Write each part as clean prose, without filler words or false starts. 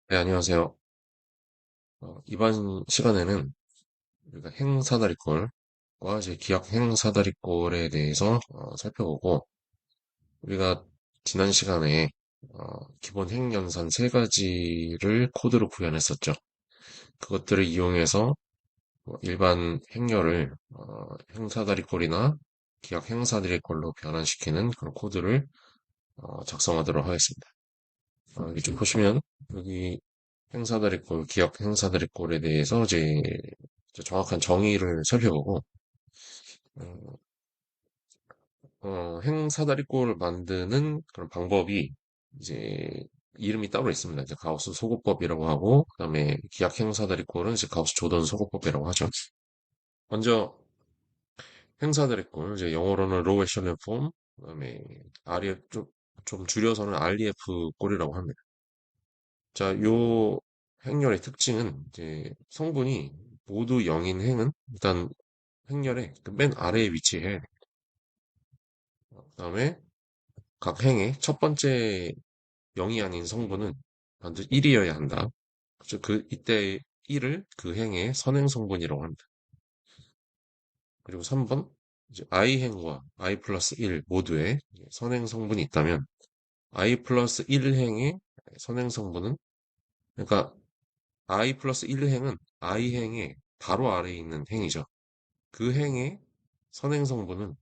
네, 안녕하세요. 이번 시간에는 우리가 행사다리꼴과 이제 기억 행사다리꼴에 대해서 살펴보고, 우리가 지난 시간에 기본 행연산 세 가지를 코드로 구현했었죠. 그것들을 이용해서 일반 행렬을 행사다리꼴이나 기억 행사다리꼴로 변환시키는 그런 코드를 작성하도록 하겠습니다. 여기 좀 보시면 여기 행사다리꼴, 기억 행사다리꼴에 대해서 이제 정확한 정의를 살펴보고, 행사다리꼴을 만드는 그런 방법이 이제 이름이 따로 있습니다. 이제 가우스 소구법이라고 하고, 그다음에 기억 행사다리꼴은 이제 가우스 조던 소구법이라고 하죠. 먼저 행사다리꼴, 이제 영어로는 로우 에셜런 폼, 그다음에 REF 좀 줄여서는 REF 꼴이라고 합니다. 자, 요 행렬의 특징은 이제 성분이 모두 0인 행은 일단 행렬의 그맨 아래에 위치해. 그다음에 각 행의 첫 번째 0이 아닌 성분은 반드시 1이어야 한다. 그래서 이때 1을 그 행의 선행 성분이라고 합니다. 그리고 3번 이제 i 행과 i 플러스 1 모두의 선행 성분이 있다면 i 플러스 1행의 선행 성분은 그러니까 i 플러스 1행은 i 행의 바로 아래에 있는 행이죠. 그 행의 선행 성분은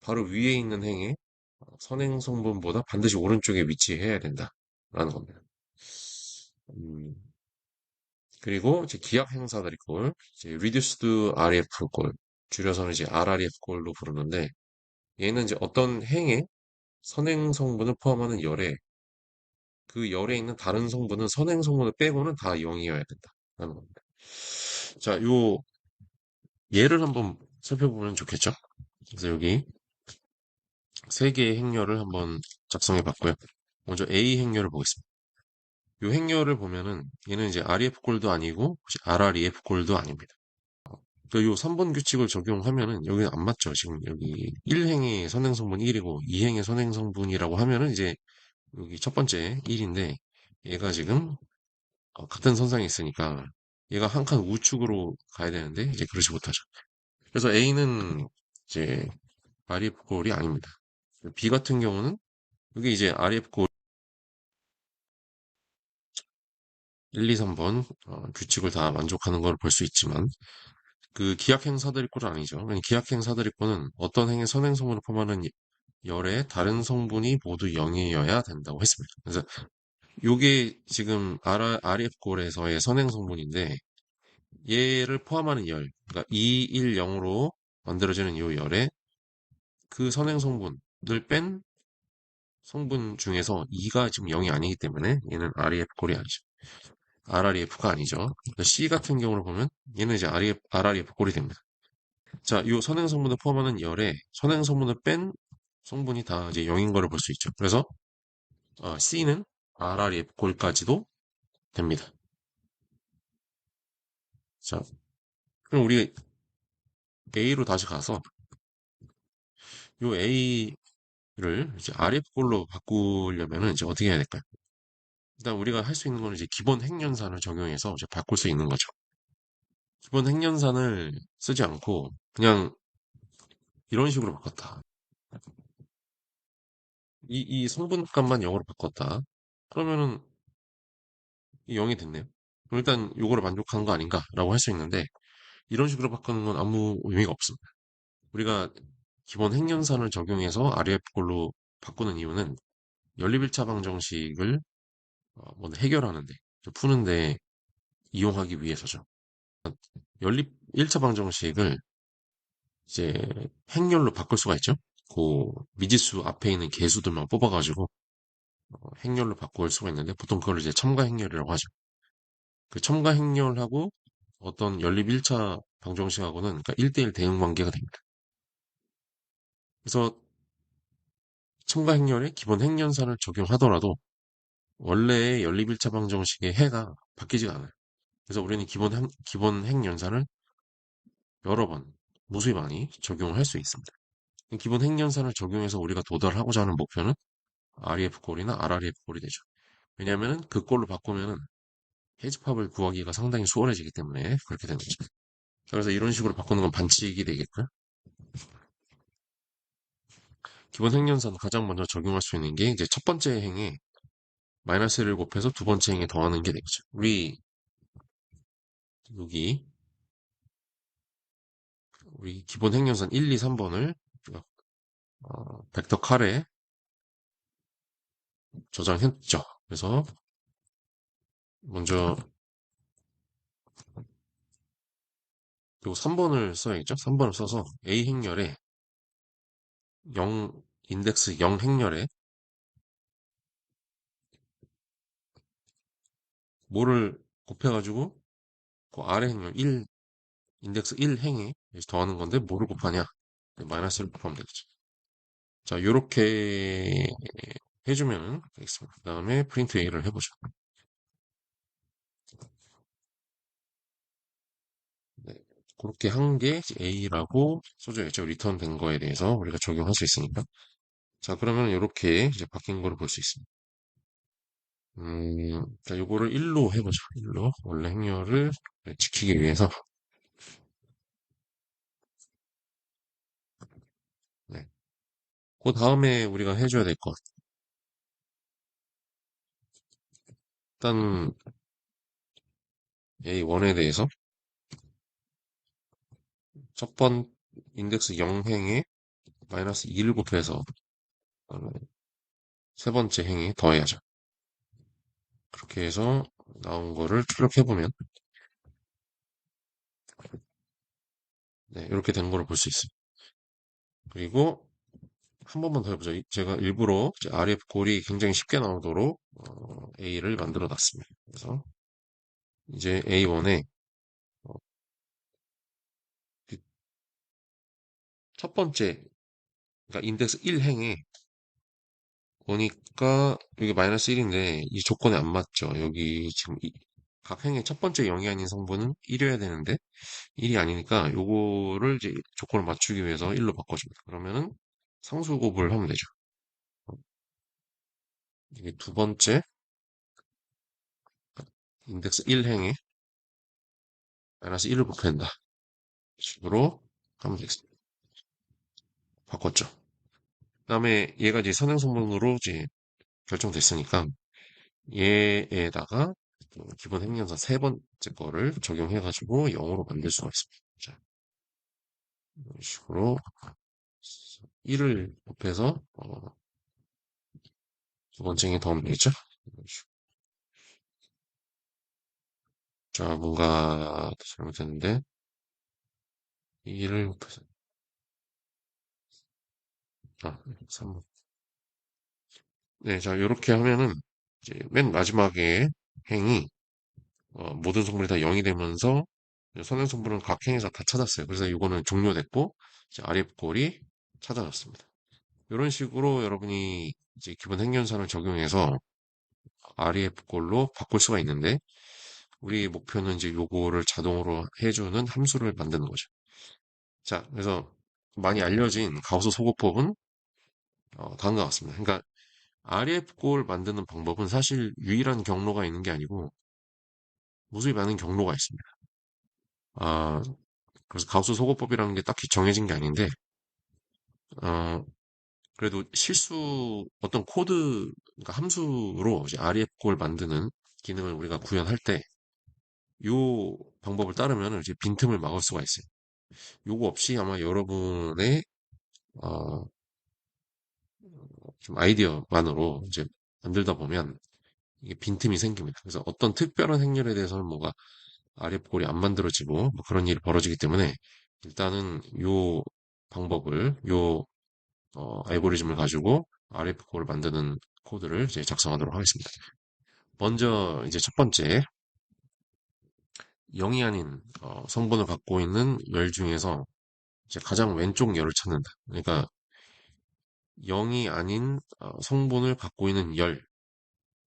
바로 위에 있는 행의 선행 성분보다 반드시 오른쪽에 위치해야 된다라는 겁니다. 음, 그리고 이제 기억 행사들이 꼴, 이제 reduced REF 꼴, 줄여서는 이제 RREF 꼴로 부르는데 얘는 이제 어떤 행의 선행 성분을 포함하는 열에 그 열에 있는 다른 성분은 선행 성분을 빼고는 다 0이어야 된다라는 겁니다. 자, 요 예를 한번 살펴보면 좋겠죠? 그래서 여기 세 개의 행렬을 한번 작성해 봤고요. 먼저 A 행렬을 보겠습니다. 이 행렬을 보면은 얘는 이제 REF 꼴도 아니고 RREF 꼴도 아닙니다. 그러니까 요 3번 규칙을 적용하면은 여기는 안 맞죠. 지금 여기 1행의 선행성분 1이고 2행의 선행성분이라고 하면은 이제 여기 첫 번째 1인데 얘가 지금 같은 선상에 있으니까 얘가 한 칸 우측으로 가야 되는데 이제 그러지 못하죠. 그래서 A는 이제 REF 꼴이 아닙니다. B 같은 경우는 이게 이제 REF 꼴 1, 2, 3번 규칙을 다 만족하는 걸 볼 수 있지만 그 기약행 사다리꼴은 아니죠. 기약행 사다리꼴은 어떤 행의 선행성분을 포함하는 열의 다른 성분이 모두 0이어야 된다고 했습니다. 그래서 요게 지금 RF골에서의 선행성분인데 얘를 포함하는 열, 그러니까 2, 1, 0으로 만들어지는 요 열에 그 선행성분을 뺀 성분 중에서 2가 지금 0이 아니기 때문에 얘는 REF골이 아니죠. RREF가 아니죠. C 같은 경우를 보면 얘는 이제 RREF골이 됩니다. 자, 이 선행 성분을 포함하는 열에 선행 성분을 뺀 성분이 다 이제 0인 거를 볼 수 있죠. 그래서 C는 RRF 골까지도 됩니다. 자, 그럼 우리 A로 다시 가서 이 A를 이제 RF 골로 바꾸려면 이제 어떻게 해야 될까요? 일단 우리가 할 수 있는 건 이제 기본 핵연산을 적용해서 이제 바꿀 수 있는 거죠. 기본 핵연산을 쓰지 않고 그냥 이런 식으로 바꿨다. 이 성분값만 0으로 바꿨다. 그러면은 0이 됐네요. 그럼 일단 요거를 만족한 거 아닌가라고 할 수 있는데 이런 식으로 바꾸는 건 아무 의미가 없습니다. 우리가 기본 핵연산을 적용해서 RF꼴로 바꾸는 이유는 연립 1차 방정식을 먼저 해결하는데, 푸는데 이용하기 위해서죠. 연립 1차 방정식을 이제 행렬로 바꿀 수가 있죠. 그 미지수 앞에 있는 개수들만 뽑아가지고 행렬로 바꿀 수가 있는데 보통 그걸 이제 첨가 행렬이라고 하죠. 그 첨가 행렬하고 어떤 연립 1차 방정식하고는 그러니까 1대1 대응 관계가 됩니다. 그래서 첨가 행렬에 기본 핵연산을 적용하더라도 원래의 연립 1차 방정식의 해가 바뀌지가 않아요. 그래서 우리는 기본 핵연산을 여러 번, 무수히 많이 적용을 할 수 있습니다. 기본 핵연산을 적용해서 우리가 도달하고자 하는 목표는 REF 꼴이나 RREF 꼴이 되죠. 왜냐하면 그 꼴로 바꾸면은 해집합을 구하기가 상당히 수월해지기 때문에 그렇게 되는 거죠. 그래서 이런 식으로 바꾸는 건 반칙이 되겠고요. 기본 생년선 가장 먼저 적용할 수 있는 게 이제 첫 번째 행에 마이너스를 곱해서 두 번째 행에 더하는 게 되겠죠. 여기 우리 기본 행년선 1, 2, 3번을 벡터 칼에 저장했죠. 그래서 먼저 요 3번을 써야겠죠. 3번을 써서 A 행렬에 0, 인덱스 0 행렬에 뭐를 곱해가지고 그 아래 행렬 1, 인덱스 1 행에 더하는 건데 뭐를 곱하냐? 네, 마이너스를 곱하면 되겠죠. 자, 요렇게 해주면 되겠습니다. 그 다음에 프린트 A를 해보죠. 네, 그렇게 한 게 A라고 써줘야죠. 리턴 된 거에 대해서 우리가 적용할 수 있으니까. 자, 그러면 이렇게 이제 바뀐 거를 볼 수 있습니다. 자, 요거를 1로 해보죠. 1로. 원래 행렬을 지키기 위해서. 네. 그 다음에 우리가 해줘야 될 것. 일단 A1에 대해서 첫 번 인덱스 0행에 마이너스 2를 곱해서 그다음에 세 번째 행에 더해야죠. 그렇게 해서 나온 거를 출력해보면 네, 이렇게 된 거를 볼 수 있어요. 그리고 한 번만 더 해보죠. 제가 일부러 이제 RF 꼴이 굉장히 쉽게 나오도록 A를 만들어 놨습니다. 그래서 이제 A1에 첫 번째, 그러니까 인덱스 1행에 보니까 여기 마이너스 1인데 이 조건에 안 맞죠. 여기 지금 각 행의 첫 번째 0이 아닌 성분은 1이어야 되는데 1이 아니니까 요거를 이제 조건을 맞추기 위해서 1로 바꿔줍니다. 그러면은 상수곱을 하면 되죠. 이게 두 번째 인덱스 1행에 마이너스 1을 곱한다. 식으로 하면 되겠습니다. 바꿨죠. 그 다음에 얘가 이제 선행성분으로 이제 결정됐으니까 얘에다가 기본 행렬사 세 번째 거를 적용해가지고 0으로 만들 수가 있습니다. 자, 이런 식으로 1을 곱해서 두 번째에 더하면 되겠죠? 이런 식으로. 자, 뭔가 잘못했는데 1을 곱해서 3번. 네, 자, 이렇게 하면은 이제 맨 마지막에 행이 모든 성분이 다 0이 되면서 선행 성분은 각 행에서 다 찾았어요. 그래서 이거는 종료됐고 이제 RF 꼴이 찾아졌습니다. 이런 식으로 여러분이 이제 기본 행연산을 적용해서 RF 꼴로 바꿀 수가 있는데 우리 목표는 이제 요거를 자동으로 해주는 함수를 만드는 거죠. 자, 그래서 많이 알려진 가우스 소거법은 다음과 같습니다. 그러니까 RF 꼴 만드는 방법은 사실 유일한 경로가 있는 게 아니고 무수히 많은 경로가 있습니다. 아, 그래서 가우스 소거법이라는 게 딱히 정해진 게 아닌데 어, 그래도 어떤 코드, 그러니까 함수로 이제 RF 꼴 만드는 기능을 우리가 구현할 때, 요 방법을 따르면 이제 빈틈을 막을 수가 있어요. 요거 없이 아마 여러분의, 어, 좀 아이디어만으로 이제 만들다 보면 이게 빈틈이 생깁니다. 그래서 어떤 특별한 행렬에 대해서는 뭔가 RF 꼴이 안 만들어지고 뭐 그런 일이 벌어지기 때문에 일단은 요 방법을, 알고리즘을 가지고 RF 꼴을 만드는 코드를 이제 작성하도록 하겠습니다. 먼저 이제 첫 번째 0이 아닌 성분을 갖고 있는 열 중에서 이제 가장 왼쪽 열을 찾는다. 그러니까 0이 아닌 성분을 갖고 있는 열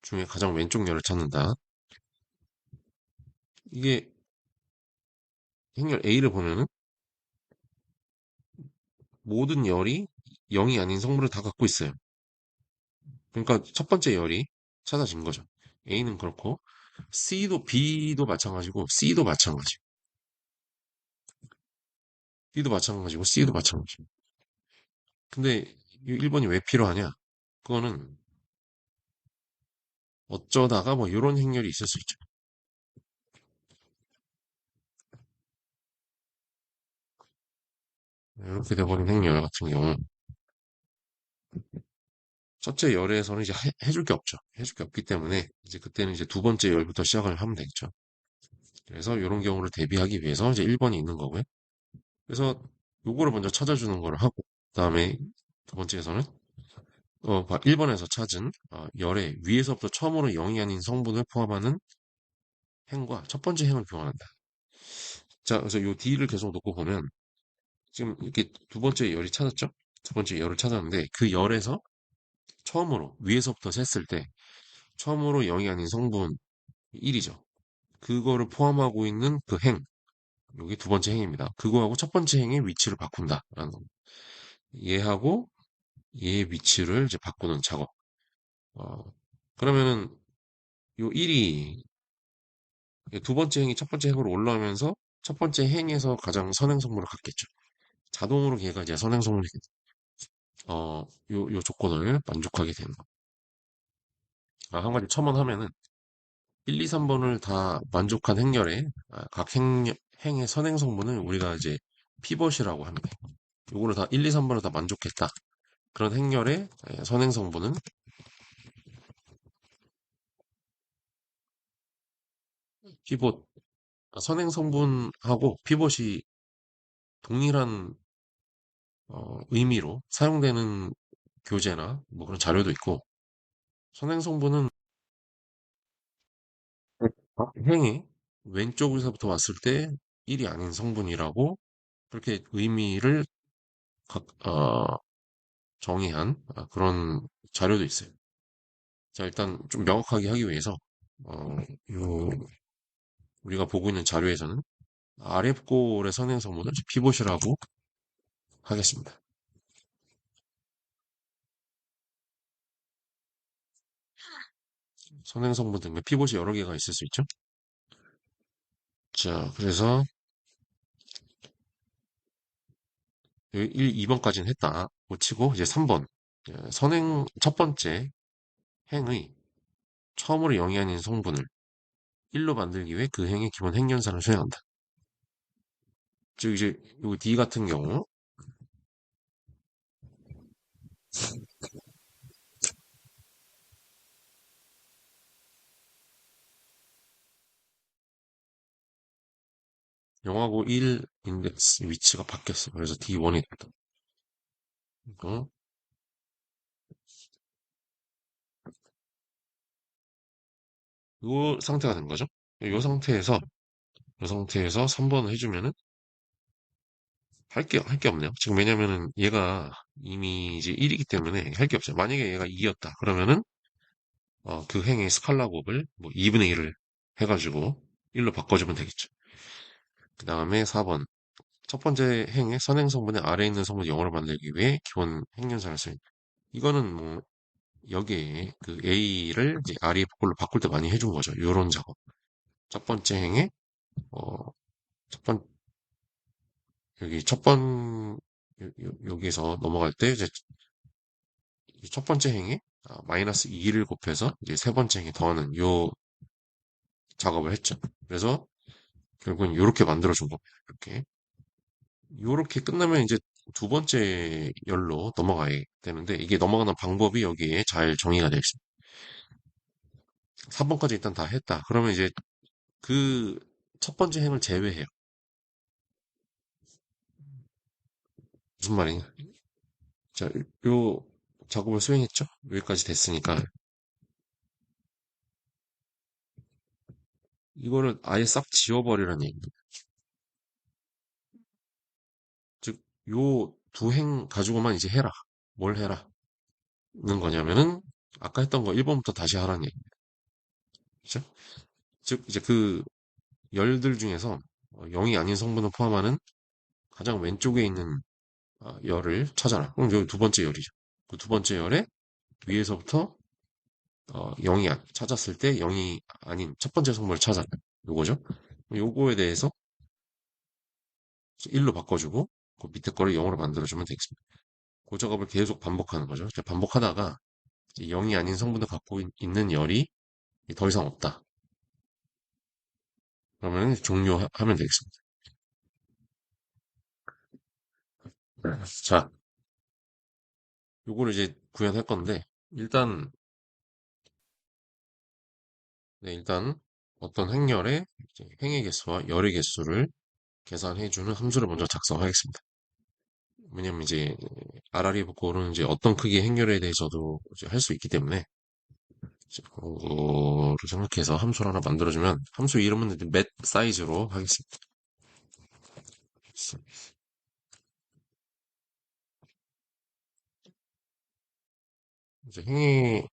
중에 가장 왼쪽 열을 찾는다. 이게 행렬 A를 보면은 모든 열이 0이 아닌 성분을 다 갖고 있어요. 그러니까 첫 번째 열이 찾아진 거죠. A는 그렇고 B도 마찬가지고, C도 마찬가지. B도 마찬가지고, C도 마찬가지. 근데 이 1번이 왜 필요하냐? 그거는 어쩌다가 뭐 이런 행렬이 있을 수 있죠. 이렇게 돼버린 행렬 같은 경우, 첫째 열에서는 이제 해줄 게 없죠. 해줄 게 없기 때문에 이제 그때는 이제 두 번째 열부터 시작을 하면 되겠죠. 그래서 이런 경우를 대비하기 위해서 이제 1번이 있는 거고요. 그래서 요거를 먼저 찾아주는 걸 하고, 그다음에 두 번째에서는 1번에서 찾은 열의 위에서부터 처음으로 0이 아닌 성분을 포함하는 행과 첫 번째 행을 교환한다. 자, 그래서 요 D를 계속 놓고 보면 지금 이렇게 두 번째 열이 찾았죠? 두 번째 열을 찾았는데 그 열에서 처음으로 위에서부터 셌을 때 처음으로 0이 아닌 성분 1이죠. 그거를 포함하고 있는 그 행, 여기 두 번째 행입니다. 그거하고 첫 번째 행의 위치를 바꾼다라는 겁니다. 얘하고 얘의 위치를 이제 바꾸는 작업. 어, 그러면은 요 1이 두 번째 행이 첫 번째 행으로 올라오면서 첫 번째 행에서 가장 선행성분을 갖겠죠. 자동으로 얘가 이제 선행성분이 요 조건을 만족하게 되는 거. 한 가지 첨언하면은 1, 2, 3번을 다 만족한 행렬에 각 행의 선행성분을 우리가 이제 피벗이라고 합니다. 요거를 다 1, 2, 3번을 다 만족했다. 그런 행렬의 선행성분은 피벗, 선행성분하고 피벗이 동일한 의미로 사용되는 교재나 뭐 그런 자료도 있고 선행성분은 행이 왼쪽에서부터 왔을 때 1이 아닌 성분이라고 그렇게 의미를 각, 정의한 그런 자료도 있어요. 자, 일단 좀 명확하게 하기 위해서 요 우리가 보고 있는 자료에서는 아래 꼴의 선행성분을 피봇이라고 하겠습니다. 선행성분 등의 피봇이 여러 개가 있을 수 있죠. 자, 그래서 1, 2번까지는 했다. 고 치고 이제 3번 선행 첫 번째 행의 처음으로 영이 아닌 성분을 1로 만들기 위해 그 행의 기본 행연산을 수행한다. 즉 이제 요 D 같은 경우 0하고 1 인덱스 위치가 바뀌었어. 그래서 D1이 됐다. 어? 요 상태가 된 거죠. 요 상태에서 3번을 해주면은 할 게 없네요. 지금 왜냐면은 얘가 이미 이제 1이기 때문에 할 게 없어요. 만약에 얘가 2였다. 그러면은 그 행의 스칼라 곱을 뭐 2분의 1을 해가지고 1로 바꿔주면 되겠죠. 그 다음에 4번. 첫 번째 행의 선행성분의 아래에 있는 성분 0으로 만들기 위해 기본 행연산을 쓰입니다. 이거는 뭐 여기에 그 A를 이제 R이 복골로 바꿀 때 많이 해준 거죠. 요런 작업. 첫 번째 행에 어, 첫 번, 여기 여기서 넘어갈 때 이제 첫 번째 행에 마이너스 2를 곱해서 이제 세 번째 행에 더하는 요 작업을 했죠. 그래서 결국은 이렇게 만들어준 겁니다. 이렇게 끝나면 이제 두 번째 열로 넘어가야 되는데 이게 넘어가는 방법이 여기에 잘 정의가 되어 있습니다. 3번까지 일단 다 했다. 그러면 이제 그 첫 번째 행을 제외해요. 무슨 말이냐? 자, 요 작업을 수행했죠? 여기까지 됐으니까 이거를 아예 싹 지워버리라는 얘기입니다. 즉, 요 두 행 가지고만 이제 해라. 뭘 해라? 는 거냐면은 아까 했던 거 1번부터 다시 하라는 얘기입니다. 그죠? 즉, 이제 그 열들 중에서 0이 아닌 성분을 포함하는 가장 왼쪽에 있는 열을 찾아라. 그럼 여기 두 번째 열이죠. 그 두 번째 열에 위에서부터 찾았을 때 0이 아닌 첫 번째 성분을 찾아. 요거죠. 요거에 대해서 1로 바꿔주고 그 밑에 거를 0으로 만들어주면 되겠습니다. 그 작업을 계속 반복하는 거죠. 이제 반복하다가 0이 아닌 성분을 갖고 있는 열이 더 이상 없다. 그러면 종료하면 되겠습니다. 자, 요거를 이제 구현할 건데 일단 일단 어떤 행열의 행의 개수와 열의 개수를 계산해주는 함수를 먼저 작성하겠습니다. 왜냐면 이제 아라리 복고는 이제 어떤 크기의 행렬에 대해서도 할 수 있기 때문에 이제 그거를 생각해서 함수를 하나 만들어주면 함수 이름은 이제 맷 사이즈로 하겠습니다. 이제 행의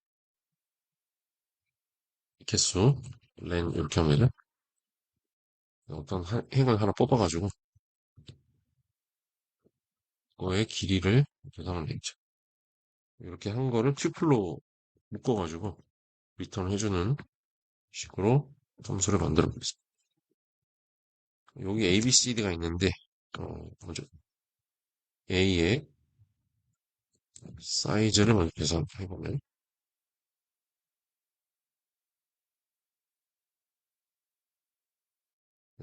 개수 len 이렇게 하면은 어떤 행을 하나 뽑아가지고 그거의 길이를 계산하면 되겠죠. 이렇게 한 거를 튜플로 묶어가지고 리턴 해주는 식으로 함수를 만들어 보겠습니다. 여기 A, B, C, D가 있는데 먼저 A의 사이즈를 먼저 계산해보면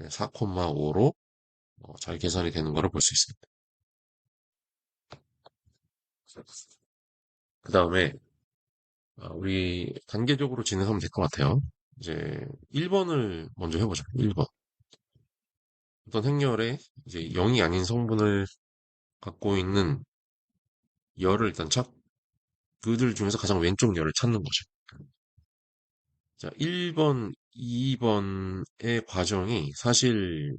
4,5로 잘 계산이 되는 것을 볼 수 있습니다. 그 다음에 우리 단계적으로 진행하면 될 것 같아요. 이제 1번을 먼저 해보죠. 1번. 어떤 행렬에 이제 0이 아닌 성분을 갖고 있는 열을 일단 그들 중에서 가장 왼쪽 열을 찾는 거죠. 자, 1번, 2번의 과정이 사실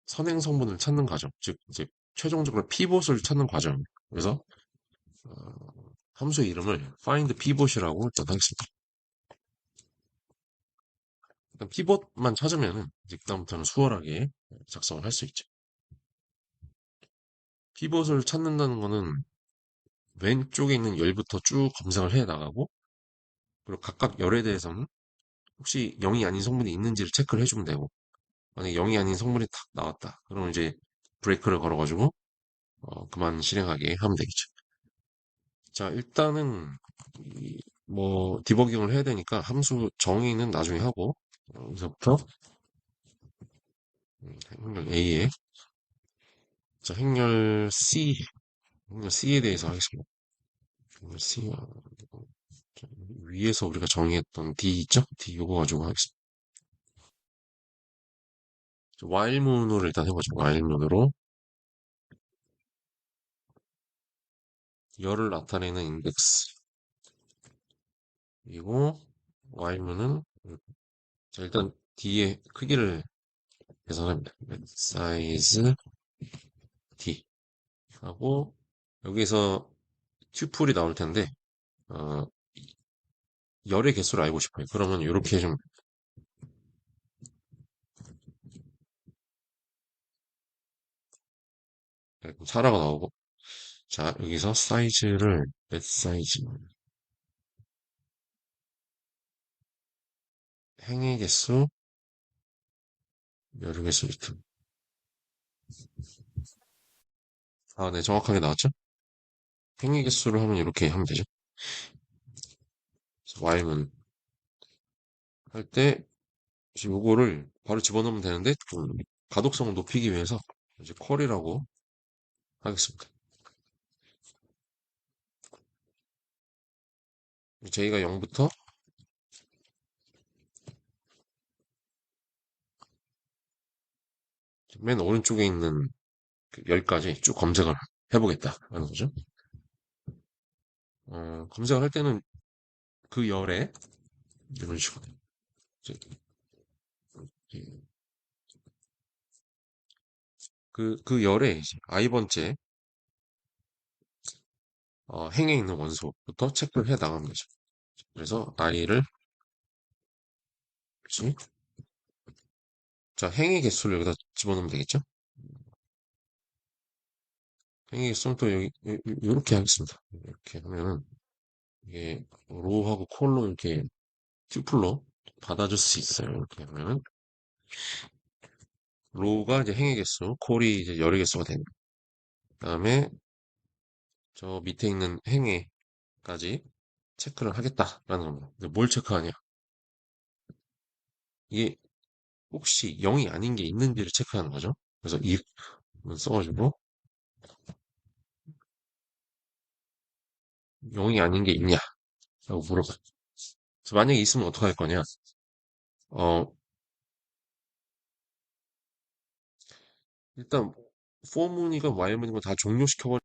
선행 성분을 찾는 과정, 즉 이제 최종적으로 피봇을 찾는 과정입니다. 그래서 어, 함수 이름을 find pivot이라고 일단 하겠습니다. 일단 피봇만 찾으면은 이제 그다음부터는 수월하게 작성을 할 수 있죠. 피봇을 찾는다는 거는 왼쪽에 있는 열부터 쭉 검색을 해 나가고 그리고 각각 열에 대해서는 혹시 0이 아닌 성분이 있는지를 체크를 해주면 되고 만약에 0이 아닌 성분이 탁 나왔다. 그러면 이제 브레이크를 걸어가지고 그만 실행하게 하면 되겠죠. 자, 일단은 뭐 디버깅을 해야 되니까 함수 정의는 나중에 하고 여기서부터 행렬 A에 자, 행렬 C에 대해서 하겠습니다. 행렬 C 위에서 우리가 정의했던 D 있죠? D 요거 가지고 하겠습니다. while문으로 일단 해보죠. while문으로 열을 나타내는 인덱스 그리고 while문은 자, 일단 D의 크기를 계산합니다. size D 하고 여기서 튜플이 나올 텐데 어, 열의 개수를 알고 싶어요. 그러면 이렇게 좀 사라가 나오고 자 여기서 사이즈를 몇 사이즈 행의 개수 열의 개수 이렇게 네 정확하게 나왔죠? 행의 개수를 하면 이렇게 하면 되죠. y문 할 때 지금 요거를 바로 집어넣으면 되는데 좀 가독성을 높이기 위해서 이제 퀄이라고 하겠습니다. j가 0부터 맨 오른쪽에 있는 그 열까지 쭉 검색을 해보겠다 하는 거죠. 검색을 할 때는 그 열에 이런 식으로 이제 그 열에 이제 i번째 행에 있는 원소부터 체크를 해 나가는 거죠. 그래서 i를 그렇지? 자 행의 개수를 여기다 집어넣으면 되겠죠? 행의 개수는 또 여기 이렇게 하겠습니다. 이렇게 하면은 이게 로우하고 콜로 이렇게 튜플로 받아줄 수 있어요. 이렇게 하면은 로가 이제 행의 개수, 콜이 이제 열의 개수가 되는. 그다음에 저 밑에 있는 행의까지 체크를 하겠다라는 겁니다. 근데 뭘 체크하냐? 이게 혹시 0이 아닌 게 있는지를 체크하는 거죠. 그래서 이 써가지고 0이 아닌 게 있냐라고 물어봐요. 그래서 만약에 있으면 어떡할 거냐? 어, 일단 for문이건 while문이건 다 종료시켜버려.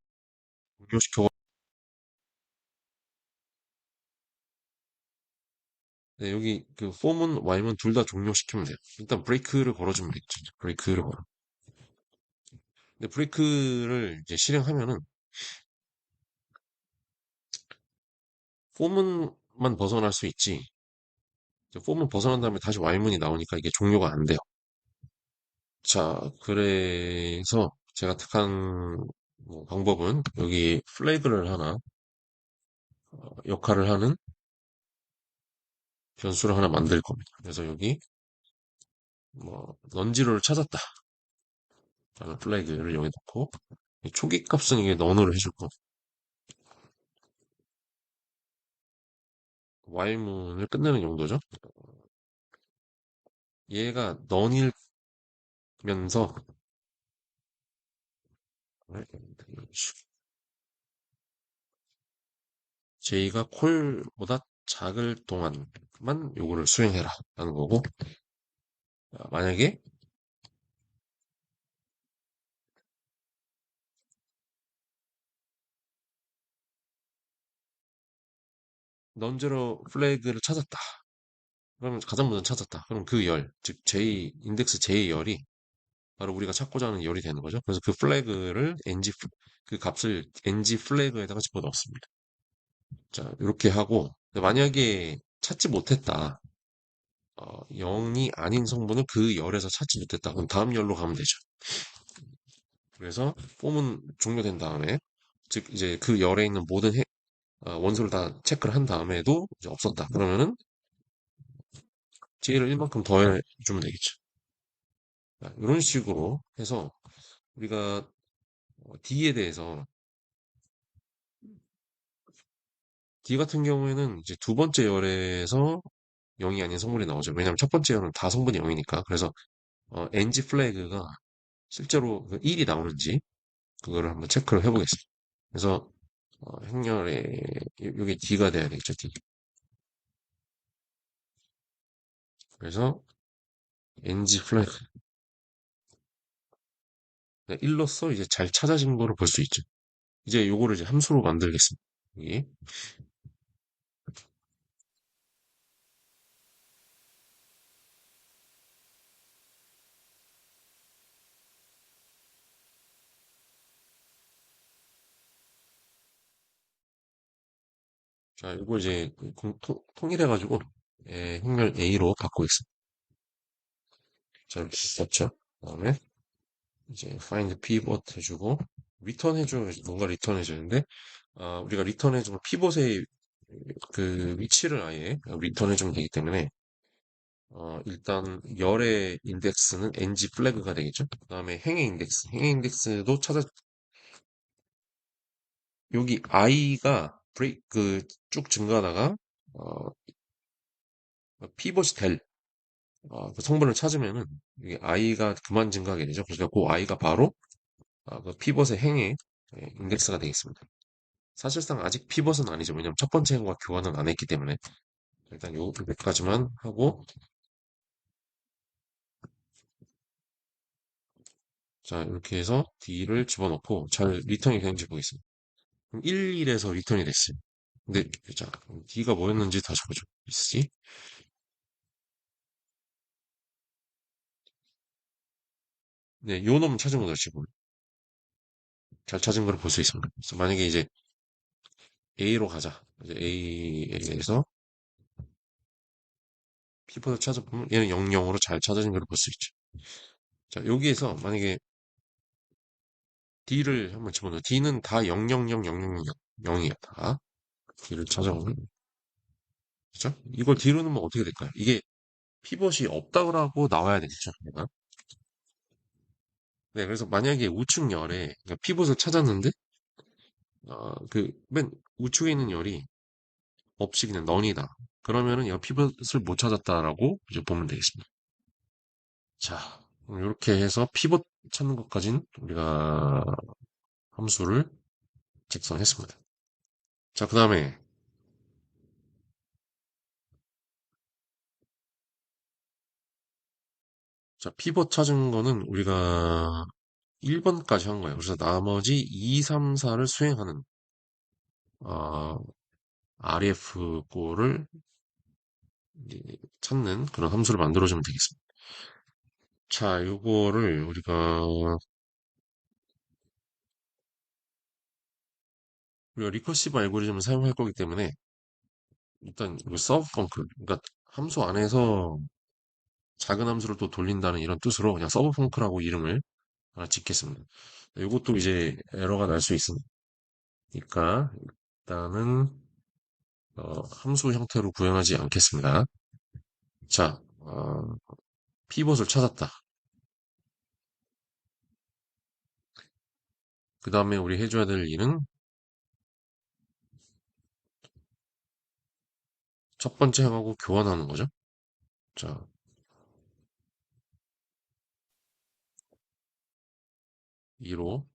네, 여기 그 for문, while문 둘 다 종료시키면 돼요. 일단 브레이크를 걸어주면 되겠죠. 브레이크를 걸어. 근데 브레이크를 이제 실행하면은 for문만 벗어날 수 있지. for문 벗어난 다음에 다시 while문이 나오니까 이게 종료가 안 돼요. 자, 그래서 제가 택한 뭐 방법은 여기 플래그를 하나, 역할을 하는 변수를 하나 만들 겁니다. 그래서 여기 뭐 넌지로를 찾았다 라는 플래그를 여기 넣고 초기 값은 이게 넌으로 해줄 거. while문을 끝내는 용도죠. 얘가 넌이면서 j가 콜보다 작을 동안만 요거를 수행해라 라는 거고, 만약에 넌제로 플래그를 찾았다. 그러면 가장 먼저 찾았다. 그럼 그 열, 즉 J, 인덱스 J 열이 바로 우리가 찾고자 하는 열이 되는 거죠. 그래서 그 플래그를 그 값을 ng 플래그에다가 집어넣습니다. 자, 이렇게 하고 만약에 찾지 못했다. 0이 아닌 성분을 그 열에서 찾지 못했다. 그럼 다음 열로 가면 되죠. 그래서 폼은 종료된 다음에 즉 이제 그 열에 있는 모든 원소를 다 체크를 한 다음에도 이제 없었다. 그러면은 J를 1만큼 더해주면 되겠죠. 이런 식으로 해서 우리가 D에 대해서 D 같은 경우에는 이제 두 번째 열에서 0이 아닌 성분이 나오죠. 왜냐하면 첫 번째 열은 다 성분이 0이니까. 그래서 NG 플래그가 실제로 그 1이 나오는지 그거를 한번 체크를 해보겠습니다. 그래서 행렬에 이게 D가 돼야 되겠죠. D. 그래서 NG 플래그 1로서 이제 잘 찾아진 거를 볼 수 있죠. 이제 요거를 이제 함수로 만들겠습니다. 여기. 자, 이거 이제 통일해가지고 행렬 A로 바꾸겠습니다. 자, 이렇게 썼죠. 그다음에 이제 find pivot 해주고 리턴 해줘 뭔가 리턴 해주는데 우리가 리턴 해주면 피벗의 그 위치를 아예 리턴 해주면 되기 때문에 일단 열의 인덱스는 ng 플래그가 되겠죠. 그다음에 행의 인덱스도 찾아 여기 i가 브레이크 쭉 증가하다가 어, 피벗이 될 그 성분을 찾으면은 이게 i가 그만 증가하게 되죠. 그래서 그 i가 바로 그 피벗의 행의 인덱스가 되겠습니다. 사실상 아직 피벗은 아니죠. 왜냐면 첫 번째 행과 교환은 안 했기 때문에. 일단 여기까지만 하고, 자, 이렇게 해서 D를 집어넣고 잘 리턴이 되는지 보겠습니다. 그럼 11에서 리턴이 됐어요. 근데, 자, D가 뭐였는지 다시 보죠. 있지? 네, 요 놈 찾은 거죠, 지금. 잘 찾은 걸 볼 수 있습니다. 그래서 만약에 이제 A로 가자. 이제 A에서 P포를 찾아보면 얘는 00으로 잘 찾아진 걸 볼 수 있죠. 자, 여기에서 만약에 D를 한번 집어넣어. D는 다 0000000이야, 다. D를 찾아보면. 그죠? 이걸 뒤로 넣으면 어떻게 될까요? 이게 피벗이 없다고 나와야 되겠죠? 얘가. 네, 그래서 만약에 우측 열에 그러니까 피벗을 찾았는데 그 맨 우측에 있는 열이 없이 그냥 넌이다. 그러면은 얘가 피벗을 못 찾았다라고 이제 보면 되겠습니다. 자, 이렇게 해서 피벗 찾는 것까진 우리가 함수를 작성했습니다. 자, 그 다음에 자, 피벗 찾은 거는 우리가 1번까지 한 거예요. 그래서 나머지 2, 3, 4를 수행하는 RF 꼴을 찾는 그런 함수를 만들어주면 되겠습니다. 자, 요거를 우리가 리커시브 알고리즘을 사용할 거기 때문에 일단 이거 서브 펑크, 그러니까 함수 안에서 작은 함수를 또 돌린다는 이런 뜻으로 그냥 서브 펑크라고 이름을 하나 짓겠습니다. 이것도 이제 에러가 날 수 있으니까 일단은 함수 형태로 구현하지 않겠습니다. 자, 피벗을 찾았다. 그 다음에 우리 해줘야 될 일은 첫 번째 행하고 교환하는 거죠. 자, 2로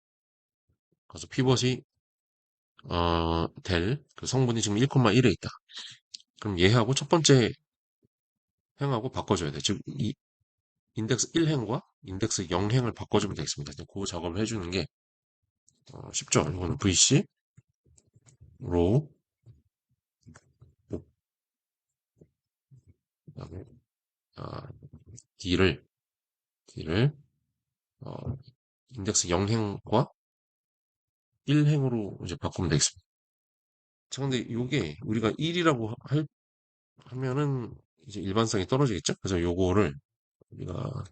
가서 피벗이 될 그 성분이 지금 1,1에 있다. 그럼 얘하고 첫 번째 행하고 바꿔줘야 돼. 즉, 이 인덱스 1행과 인덱스 0행을 바꿔주면 되겠습니다. 그 작업을 해주는 게 쉽죠. 이거는 VC, row, 그다음에 아, D를 어, 인덱스 0행과 1행으로 이제 바꾸면 되겠습니다. 자, 근데 이게 우리가 1이라고 하면은 이제 일반성이 떨어지겠죠? 그래서 요거를 우리가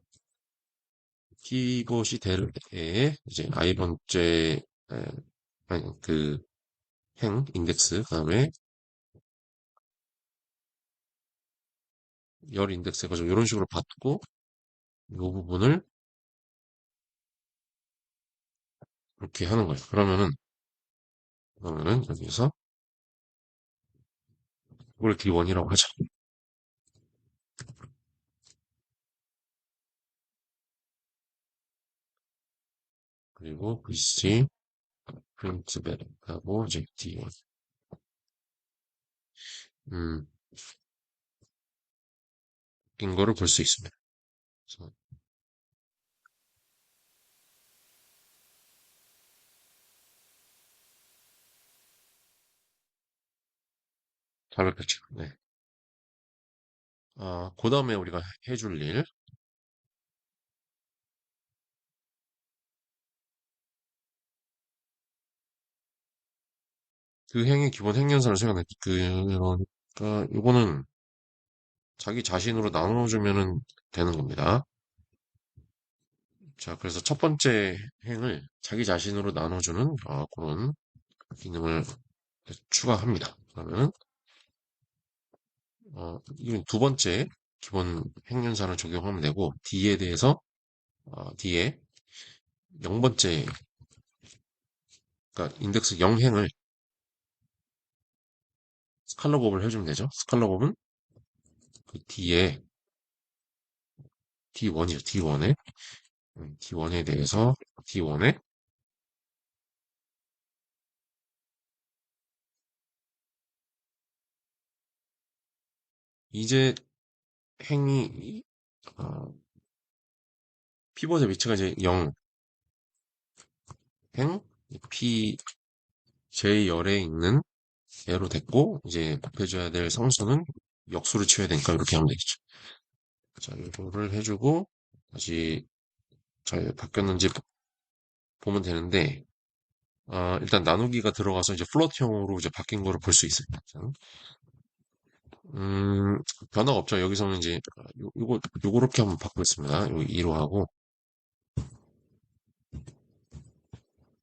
키봇이 될 에 이제 i번째 아니 그 행 인덱스 그다음에 열 인덱스 해가지고 이런 식으로 받고 이 부분을 이렇게 하는 거예요. 그러면은 여기서 이걸 D1이라고 하죠. 그리고 VC 프린트 하고 이제 D1 음, 인 거를 볼 수 있습니다. 그래서 잘 밝혔죠. 네. 그 다음에 우리가 해줄 일, 그 행의 기본 행연산을 생각해. 그러니까 이거는 자기 자신으로 나눠주면은 되는 겁니다. 자, 그래서 첫 번째 행을 자기 자신으로 나눠주는 그런 기능을 추가합니다. 그러면 이건 두 번째 기본 행연산을 적용하면 되고 D에 대해서 D에 0번째 그러니까 인덱스 0행을 스칼러법을 해주면 되죠. 스칼러법은 그 D에 D1이죠. D1에 대해서 D1에 이제 행이 어, 피벗의 위치가 이제 0, 행, P, J열에 있는 얘로 됐고, 이제 곱해줘야 될 상수는 역수를 치워야 되니까 이렇게 하면 되겠죠. 자, 이거를 해주고, 다시 잘 바뀌었는지 보면 되는데, 일단 나누기가 들어가서 이제 플롯형으로 이제 바뀐 거를 볼 수 있어요. 자, 음, 변화가 없죠. 여기서는 이제, 요렇게 한번 바꾸겠습니다. 요 2로 하고,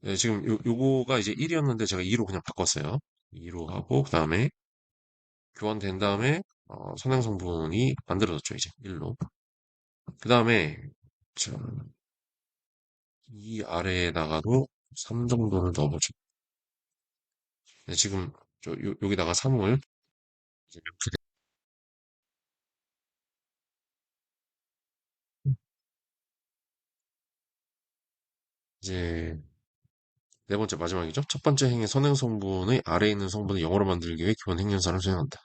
네, 지금 요거가 이제 1이었는데 제가 2로 그냥 바꿨어요. 2로 하고, 그 다음에 교환된 다음에 선행 성분이 만들어졌죠, 이제 1로. 그 다음에 이 아래에다가도 3 정도를 넣어보죠. 네, 지금 여기다가 3을 이제 이렇게 이제 네 번째 마지막이죠. 첫 번째 행의 선행 성분의 아래에 있는 성분을 영어로 만들기 위해 기본 행연사를 수행한다.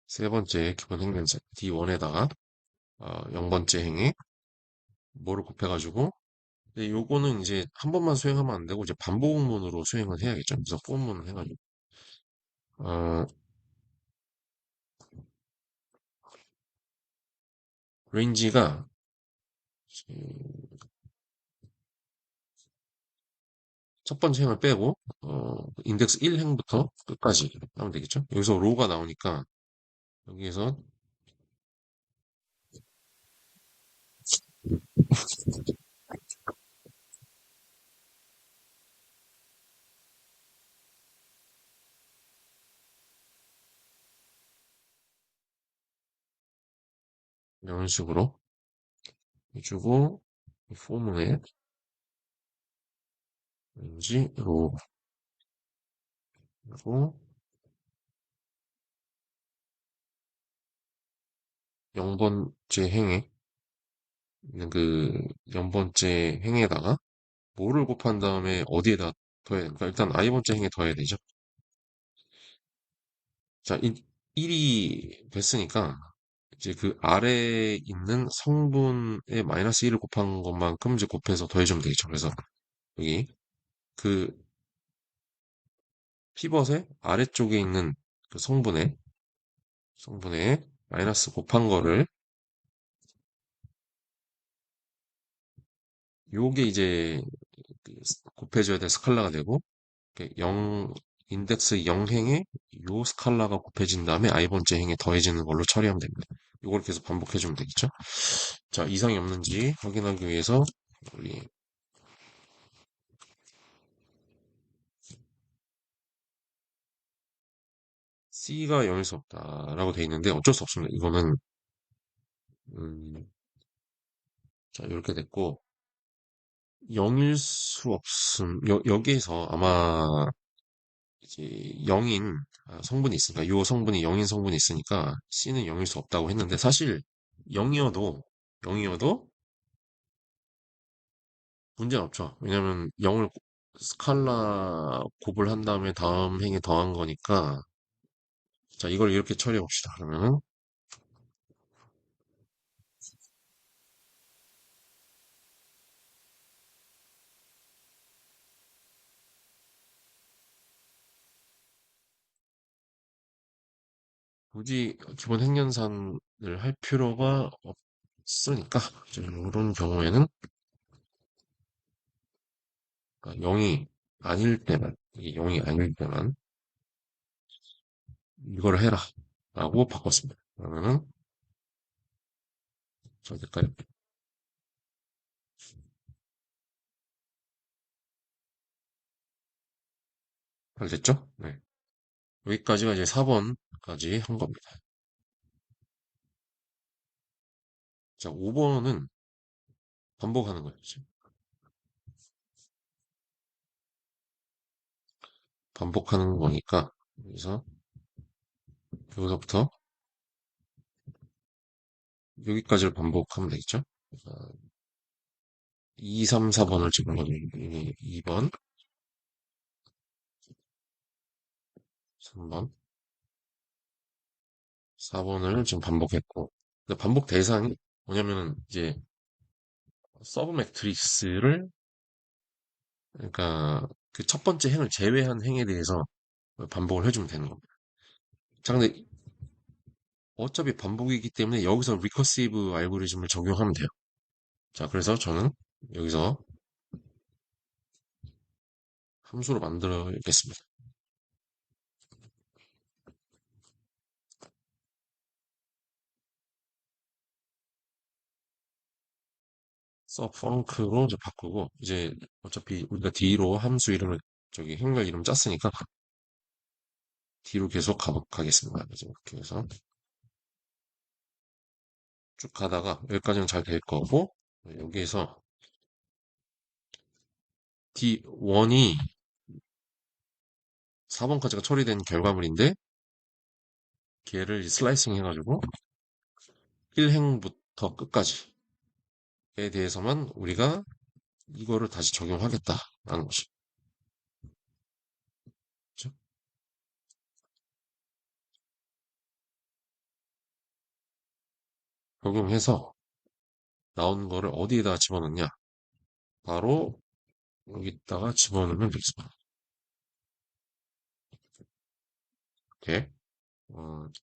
세 번째 기본 행연사 D1에다가 0번째 행에 뭐를 곱해가지고 근데 요거는 이제 한 번만 수행하면 안 되고 이제 반복문으로 수행을 해야겠죠. 그래서 포문을 해가지고 어, 레인지가 첫 번째 행을 빼고 인덱스 1행부터 끝까지 하면 되겠죠. 여기서 로가 나오니까 여기에서 이런 식으로 해주고 포문에 왠지 로 그리고 0번째 행에 있는 그 0번째 행에다가 뭐를 곱한 다음에 어디에다 더해야 되니까 일단 i번째 행에 더해야 되죠. 자, 1이 됐으니까 이제 그 아래에 있는 성분의 마이너스 1을 곱한 것만큼 이제 곱해서 더해주면 되겠죠. 그래서 여기 그 피벗의 아래쪽에 있는 그 성분에 마이너스 곱한 거를 요게 이제 그 곱해줘야 될 스칼라가 되고 0 인덱스 0행에 요 스칼라가 곱해진 다음에 i번째 행에 더해지는 걸로 처리하면 됩니다. 요걸 계속 반복해주면 되겠죠. 자, 이상이 없는지 확인하기 위해서 우리 C가 0일 수 없다라고 돼 있는데 어쩔 수 없습니다. 이거는 자 이렇게 됐고 0일 수 없음 여기에서 아마 이제 0인 성분이 있으니까 요 성분이 0인 성분이 있으니까 C는 0일 수 없다고 했는데 사실 0이어도 문제는 없죠. 왜냐면 0을 스칼라 곱을 한 다음에 다음 행에 더한 거니까 자 이걸 이렇게 처리해 봅시다. 그러면은 굳이 기본 행연산을 할 필요가 없으니까 이제 이런 경우에는 0이 아닐 때만 이게 0이 아닐 때만 이걸 해라 라고 바꿨습니다. 그러면은 저 될까요? 잘 됐죠? 네. 여기까지가 이제 4번까지 한 겁니다. 자, 5번은 반복하는 거예요. 지금. 반복하는 거니까 여기서 여기서부터 여기까지를 반복하면 되겠죠? 2, 3, 4번을 찍은 거죠. 2번, 3번, 4번을 지금 반복했고 근데 반복 대상이 뭐냐면은 이제 서브 매트릭스를 그러니까 그 첫 번째 행을 제외한 행에 대해서 반복을 해주면 되는 겁니다. 자, 근데 어차피 반복이기 때문에 여기서 리커시브 알고리즘을 적용하면 돼요. 자, 그래서 저는 여기서 함수로 만들어야겠습니다. 펑크로 이제 바꾸고, 이제 어차피 우리가 D로 함수 이름을, 저기 행렬 이름 짰으니까 D로 계속 가겠습니다. 이제 이렇게 해서 쭉 가다가 여기까지는 잘 될 거고, 여기에서 D1이 4번까지가 처리된 결과물인데, 걔를 슬라이싱 해가지고 1행부터 끝까지에 대해서만 우리가 이거를 다시 적용하겠다라는 거죠. 그죠? 적용해서 나온 거를 어디에다가 집어넣냐? 바로 여기다가 집어넣으면 되겠습니다. 이렇게.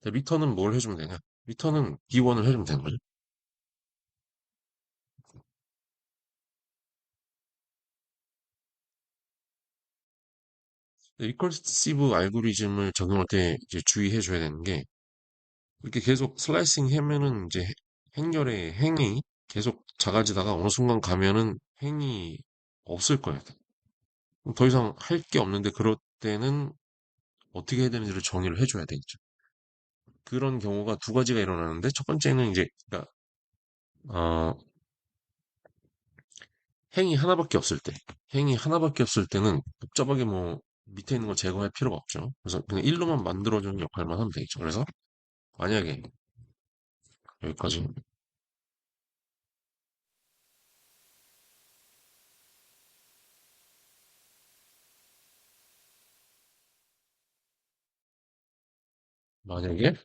근데 리턴은 뭘 해주면 되냐? 리턴은 D1을 해주면 되는 거죠. 리커시브 알고리즘을 적용할 때 이제 주의해 줘야 되는 게 이렇게 계속 슬라이싱 하면은 이제 행렬의 행이 계속 작아지다가 어느 순간 가면은 행이 없을 거예요. 더 이상 할 게 없는데 그럴 때는 어떻게 해야 되는지를 정의를 해줘야 되겠죠. 그런 경우가 두 가지가 일어나는데 첫 번째는 이제 그러니까 어, 행이 하나밖에 없을 때 행이 하나밖에 없을 때는 복잡하게 뭐 밑에 있는 거 제거할 필요가 없죠. 그래서 그냥 1로만 만들어주는 역할만 하면 되겠죠. 그래서 만약에 여기까지 만약에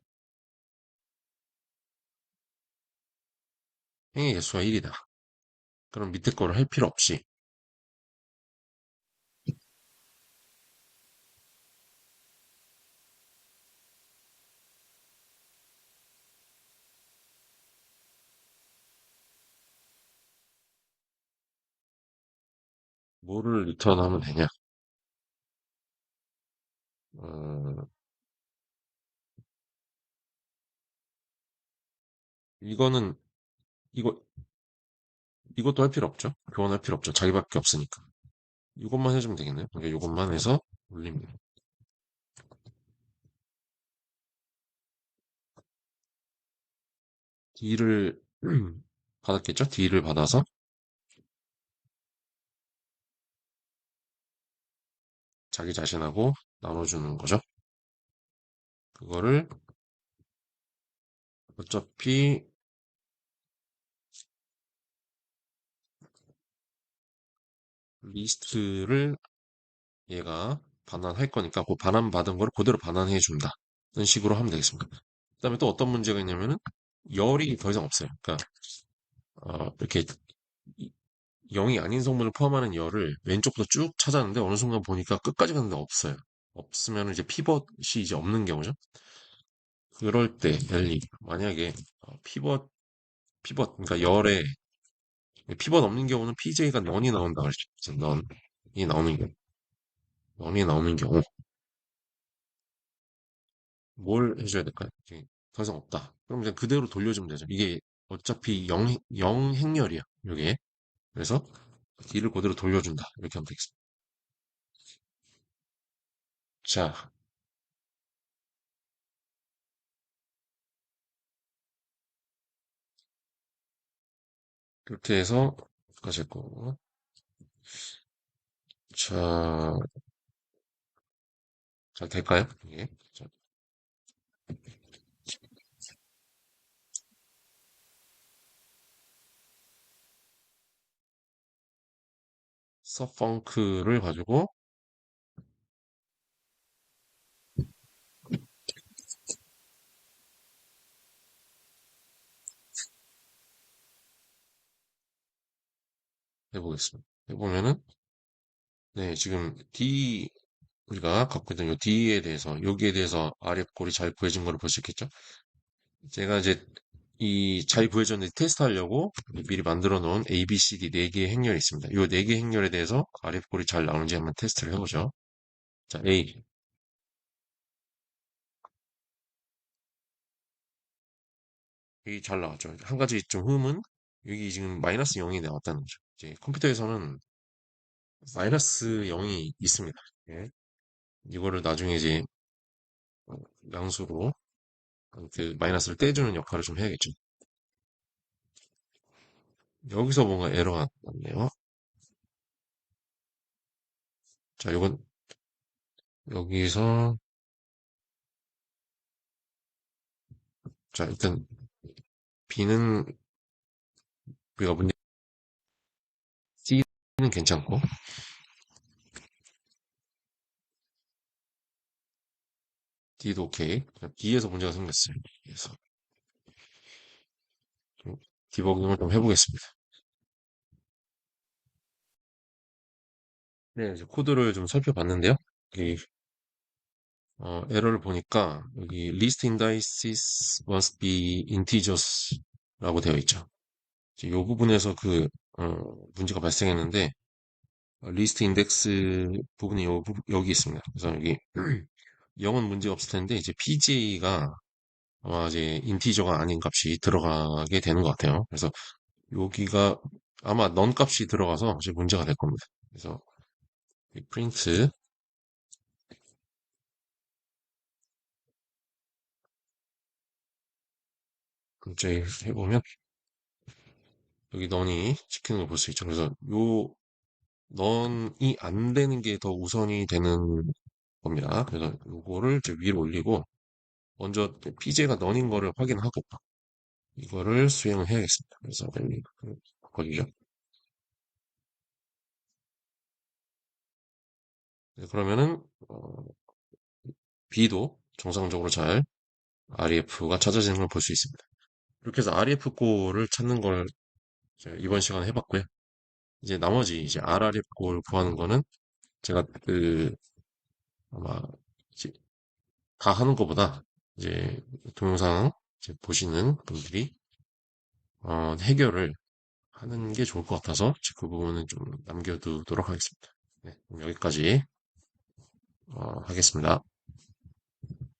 행의 개수가 1이다. 그럼 밑에 거를 할 필요 없이 뭐를 리턴하면 되냐? 어, 이거는 이거 이것도 할 필요 없죠. 교환할 필요 없죠. 자기밖에 없으니까. 이것만 해주면 되겠네요. 그러니까 이것만 해서 올립니다. D를 받았겠죠? D를 받아서 자기 자신하고 나눠주는 거죠. 그거를 어차피 리스트를 얘가 반환할 거니까 그 반환 받은 거를 그대로 반환해 준다. 이런 식으로 하면 되겠습니다. 그다음에 또 어떤 문제가 있냐면은 열이 더 이상 없어요. 그러니까 이렇게 0이 아닌 성분을 포함하는 열을 왼쪽부터 쭉 찾았는데 어느 순간 보니까 끝까지 갔는데 없어요. 없으면 이제 피벗이 이제 없는 경우죠. 그럴 때 열리 만약에 피벗 그러니까 열에 피벗 없는 경우는 PJ가 넌이 나온다 그랬죠. 그래서 넌이 나오는 경우 넌이 나오는 경우 뭘 해줘야 될까요? 이제 더 이상 없다. 그럼 이제 그대로 돌려주면 되죠. 이게 어차피 영 행렬이야. 이게 그래서 D를 그대로 돌려준다. 이렇게 하면 되겠습니다. 자, 그렇게 해서 가실 거고. 자, 잘 될까요? 이게 자, 서펑크를 가지고 해보겠습니다. 해보면은 네, 지금 D 우리가 갖고 있던 요 D에 대해서 여기에 대해서 아래 꼴이 잘 구해진 걸 볼 수 있겠죠? 제가 이제 이 잘 구해졌는지 테스트하려고 미리 만들어 놓은 A, B, C, D 네 개의 행렬이 있습니다. 이 네 개의 행렬에 대해서 아래 꼴이 잘 나오는지 한번 테스트를 해보죠. 자, A 잘 나왔죠. 한 가지 좀 흠은 여기 지금 마이너스 0이 나왔다는 거죠. 이제 컴퓨터에서는 마이너스 0이 있습니다. 예. 이거를 나중에 이제 어, 양수로 그 마이너스를 떼주는 역할을 좀 해야겠죠. 여기서 뭔가 에러가 났네요. 자, 이건 여기서 자 일단 B는 우리가 문제 C는 괜찮고 D도 오케이. B에서 문제가 생겼어요. 그래서 좀 디버깅을 좀 해보겠습니다. 네, 이제 코드를 좀 살펴봤는데요. 여기 에러를 보니까 여기 list indices must be integers라고 되어 있죠. 이제 이 부분에서 문제가 발생했는데 리스트 인덱스 부분이 여기 있습니다. 그래서 여기 0은 문제 없을 텐데 이제 PJ가 아마 이제 인티저가 아닌 값이 들어가게 되는 것 같아요. 그래서 여기가 아마 넌 값이 들어가서 이제 문제가 될 겁니다. 그래서 이 프린트 이제 해보면 여기 넌이 찍히는 걸 볼 수 있죠. 그래서 요 넌이 안 되는 게 더 우선이 되는 겁니다. 그래서 요거를 이제 위로 올리고 먼저 PJ가 넌인 거를 확인하고 이거를 수행을 해야겠습니다. 그래서 여기 바꿔주죠. 네, 그러면은 B도 정상적으로 잘 REF가 찾아지는 걸 볼 수 있습니다. 이렇게 해서 REF 꼴을 찾는 걸 이제 이번 시간에 해봤고요. 이제 나머지 이제 RRF 꼴 구하는 거는 제가 아마 이제 다 하는 것보다 이제 동영상 이제 보시는 분들이 해결을 하는 게 좋을 것 같아서 그 부분은 좀 남겨두도록 하겠습니다. 네, 그럼 여기까지 하겠습니다.